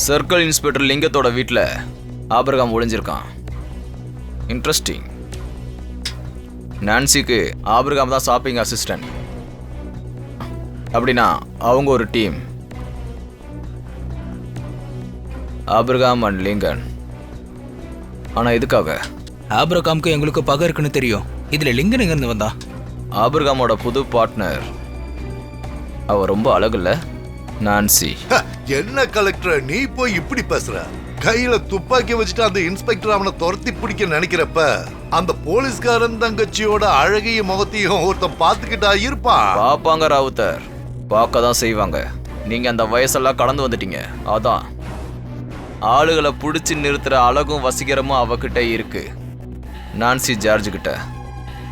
Circle inspector லிங்கத்தோட வீட்டில் Abraham ஒளிஞ்சிருக்கான். Interesting. நான்சிக்கு Abraham தான் shopping assistant. அப்படின்னா அவங்க ஒரு டீம். Abraham and Lincoln. ஆனால் எதுக்காக? ஆபிரகாமுக்கு எங்களுக்கு பகை இருக்குன்னு தெரியும். இதில் லிங்கன் எங்கேருந்து வந்தா? ஆபிரகாமோட புது பார்ட்னர். அவ ரொம்ப அழகுல்ல, நான்சி. என்ன கலெக்டர் நீ போய் இப்படி பேசுற? கையில துப்பாக்கி வச்சுட்டு அந்த இன்ஸ்பெக்டர் அவனை துரத்தி பிடிக்க நினைக்கிறப்ப அந்த போலீஸ்காரன் தங்கச்சியோட அழகையும் முகத்தையும் ஒருத்தன் பார்த்துக்கிட்டா இருப்பான். பாப்பாங்க ராவுத்தர், பார்க்க தான் செய்வாங்க. நீங்க அந்த வயசெல்லாம் கடந்து வந்துட்டீங்க. அதான் ஆளுகளை பிடிச்சி நிறுத்துற அழகும் வசீகரமும் அவகிட்ட இருக்கு. நான்சி ஜார்ஜ் கிட்ட.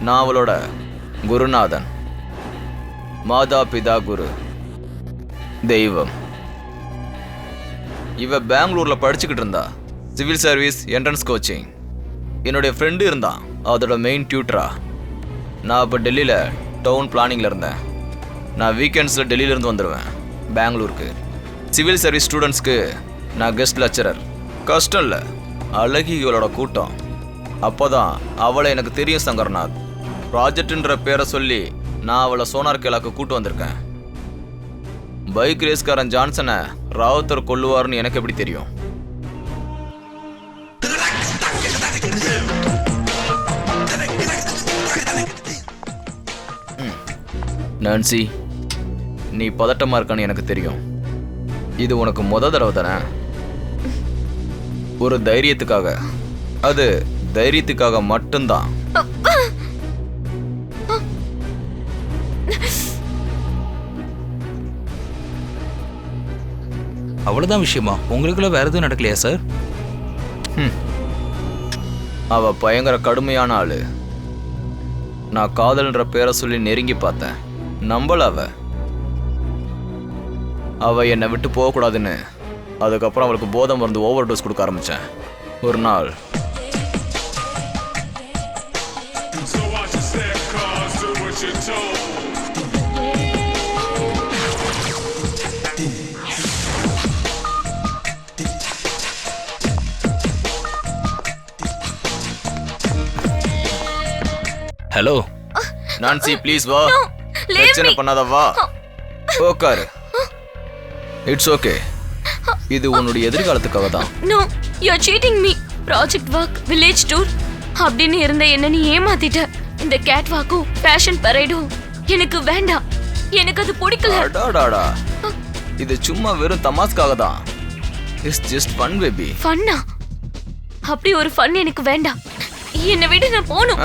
நான் அவளோட குருநாதன். மாதா பிதா குரு தெய்வம். இவ பெங்களூர்ல படிச்சுக்கிட்டு இருந்தா. Civil service entrance coaching. என்னுடைய ஃப்ரெண்டு இருந்தான் அதோட மெயின் டியூட்டரா. நான் இப்போ டெல்லியில் டவுன் பிளானிங்கில் இருந்தேன். நான் வீக்கெண்ட்ஸில் டெல்லியிலேருந்து வந்துடுவேன் பெங்களூருக்கு. சிவில் சர்வீஸ் ஸ்டூடெண்ட்ஸ்க்கு நான் கெஸ்ட் லெக்சரர். கஷ்டம் இல்லை, அழகிகளோட கூட்டம். அப்போ தான் அவளை எனக்கு தெரியும் சங்கர்நாத். ப்ராஜெக்ட்ன்ற பேரை சொல்லி நான் அவளை சோனார் கேலாக்கு கூட்டு வந்திருக்கேன். பைக் ரேஸ்காரன் ஜான்சனை ராவுத்தர் கொல்லுவார்னு எனக்கு எப்படி தெரியும்? நான்சி, நீ பதட்டமா இருக்கான்னு எனக்கு தெரியும். இது உனக்கு தடவை தானே? ஒரு தைரியத்துக்காக. அது தைரியத்துக்காக மட்டும்தான். அவ்வளோதான் விஷயமா? உங்களுக்குள்ள வேற எதுவும் நடக்கலையா சார்? அவ பயங்கர கடுமையான ஆளு. நான் காதல்ன்ற பேரை சொல்லி நெருங்கி பார்த்தேன். நம்பல அவ என்னை விட்டு போகக்கூடாதுன்னு. அதுக்கப்புறம் அவளுக்கு போதை மருந்து ஓவர் டோஸ் கொடுக்க ஆரம்பித்தேன். ஒரு நாள் ஹலோ நான்சி, ப்ளீஸ் வா. பிரச்சனை பண்ணாத, வா. உட்காரு. It's okay. இது உன்னுடைய எதிர்காலத்துக்காக தான். No, you are cheating me. Project work, village tour அப்படின்னு இருந்த என்ன நீ ஏமாத்திட்ட. இந்த கேட் வாக்கும் ஃபேஷன் பரேடும் எனக்கு வேண்டாம். எனக்கு அது பிடிக்கல. அடாடாடா, இது சும்மா வெறும் தமாஸ்காக தான். It's just fun baby. ஃபன்னா? அப்படி ஒரு ஃபன் எனக்கு வேண்டாம். என்னை விட நான் போகணும்.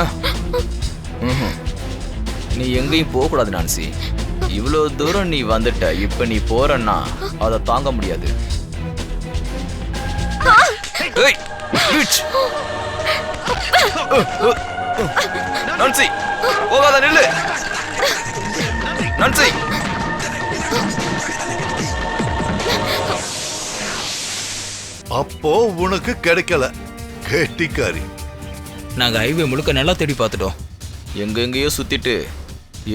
நீ எங்கேயும் போகக்கூடாது நான்சி. இவ்வளோ தூரம் நீ வந்துட்ட. இப்ப நீ போறன்னா அதை தாங்க முடியாது. நான்சி, போகாத, நில்லு. நான்சி, அப்போ உனக்கு கிடைக்கல. கெட்டிக்காரி. நாங்க ஹைவே முழுக்க நல்லா தேடி பார்த்துட்டோம். எங்கெங்கேயோ சுத்திட்டு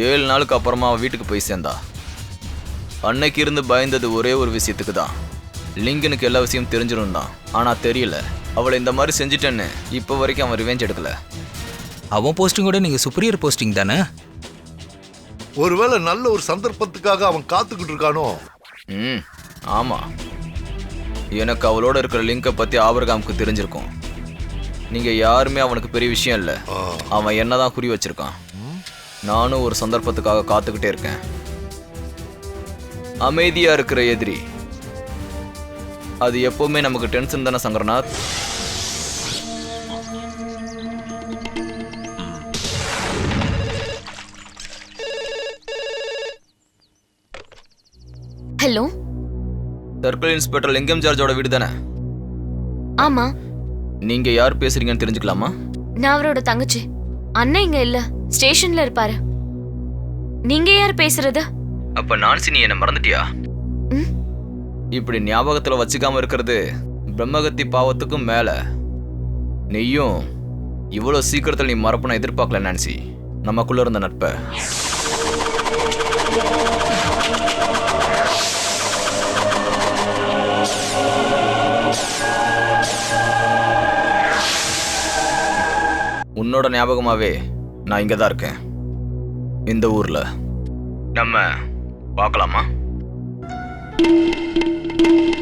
7 நாளுக்கு அப்புறமா அவன் வீட்டுக்கு போய் சேர்ந்தா. அன்னைக்கு இருந்து பயந்தது ஒரே ஒரு விஷயத்துக்கு தான். லிங்கனுக்கு எல்லா விஷயம் தெரிஞ்சிடும் தான். ஆனால் தெரியல அவளை இந்த மாதிரி செஞ்சிட்டேன்னு. இப்போ வரைக்கும் அவன் ரிவெஞ்ச் எடுக்கல. அவன் போஸ்டிங்கோட நீங்க சுப்பீரியர் போஸ்டிங் தானே? ஒருவேளை நல்ல ஒரு சந்தர்ப்பத்துக்காக அவன் காத்துக்கிட்டு இருக்கானோ? ஆமாம். எனக்கு அவளோட இருக்கிற லிங்கை பற்றி ஆபிரகாமுக்கு தெரிஞ்சிருக்கும். நீங்கள் யாருமே அவனுக்கு பெரிய விஷயம் இல்லை. அவன் என்னதான் குறி வச்சிருக்கான். நானும் ஒரு சந்தர்ப்பத்துக்காக காத்துக்கிட்டே இருக்கேன். அமைதியா இருக்கிற எதிரி அது எப்பவுமே நமக்கு டென்ஷன் தானே சங்கரநாத்? ஹலோ, சர்க்கிள் இன்ஸ்பெக்டர் லிங்கம் ஜார்ஜோட வீடு தானே? ஆமா. நீங்க யார் பேசுறீங்கன்னு தெரிஞ்சுக்கலாமா? நான் அவரோட தங்கச்சி. அண்ணன் இங்க இல்ல, ஸ்டேஷன்ல இருப்பாரு. நீங்க யார் பேசுறது? அப்ப நான்சி, நீ என்ன மறந்துட்டியா? இப்படி ஞாபகத்துல வச்சுக்காம இருக்கிறது பிரம்மகத்தி பாவத்துக்கும் மேல. நீயும் இவ்வளவு சீக்கிரத்தில் நீ மறப்பன எதிர்பார்க்கல நான்சி. நமக்குள்ள இருந்த நட்பை. உன்னோட ஞாபகமாகவே நான் இங்கே தான் இருக்கேன், இந்த ஊரில். நம்ம பார்க்கலாமா?